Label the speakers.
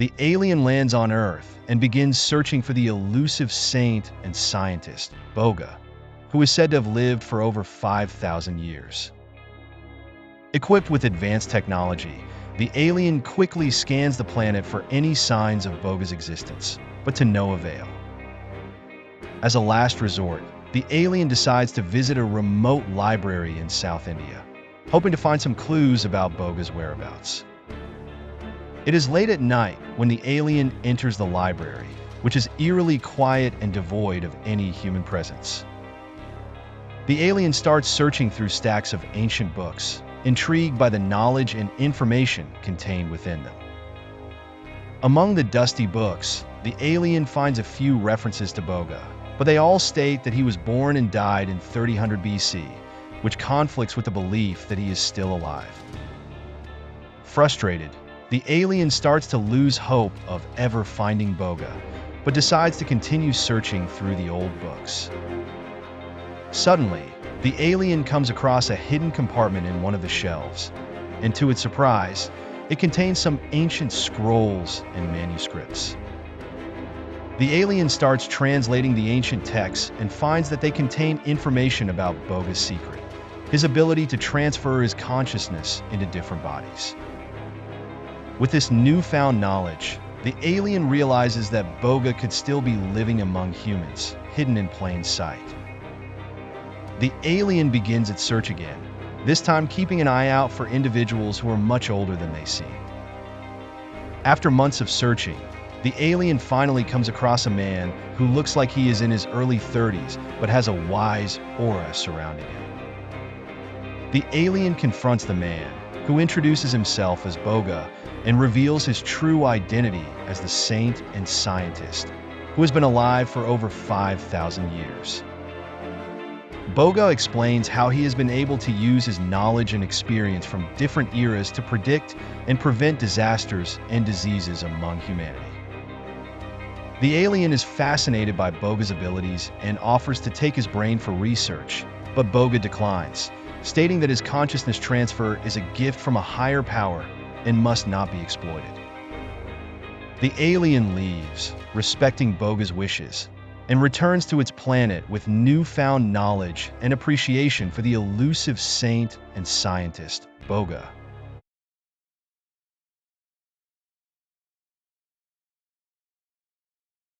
Speaker 1: the alien lands on Earth and begins searching for the elusive saint and scientist, Boga, who is said to have lived for over 5,000 years. Equipped with advanced technology, the alien quickly scans the planet for any signs of Boga's existence, but to no avail. As a last resort, the alien decides to visit a remote library in South India, hoping to find some clues about Boga's whereabouts. It is late at night when the alien enters the library, which is eerily quiet and devoid of any human presence. The alien starts searching through stacks of ancient books, intrigued by the knowledge and information contained within them. Among the dusty books, the alien finds a few references to Boga, but they all state that he was born and died in 3000 BC, which conflicts with the belief that he is still alive. Frustrated, the alien starts to lose hope of ever finding Boga, but decides to continue searching through the old books. Suddenly, the alien comes across a hidden compartment in one of the shelves, and to its surprise, it contains some ancient scrolls and manuscripts. The alien starts translating the ancient texts and finds that they contain information about Boga's secret, his ability to transfer his consciousness into different bodies. With this newfound knowledge, the alien realizes that Boga could still be living among humans, hidden in plain sight. The alien begins its search again, this time keeping an eye out for individuals who are much older than they seem. After months of searching, the alien finally comes across a man who looks like he is in his early 30s but has a wise aura surrounding him. The alien confronts the man, who introduces himself as Boga and reveals his true identity as the saint and scientist, who has been alive for over 5,000 years. Boga explains how he has been able to use his knowledge and experience from different eras to predict and prevent disasters and diseases among humanity. The alien is fascinated by Boga's abilities and offers to take his brain for research, but Boga declines, stating that his consciousness transfer is a gift from a higher power and must not be exploited. The alien leaves, respecting Boga's wishes, and returns to its planet with newfound knowledge and appreciation for the elusive saint and scientist, Boga.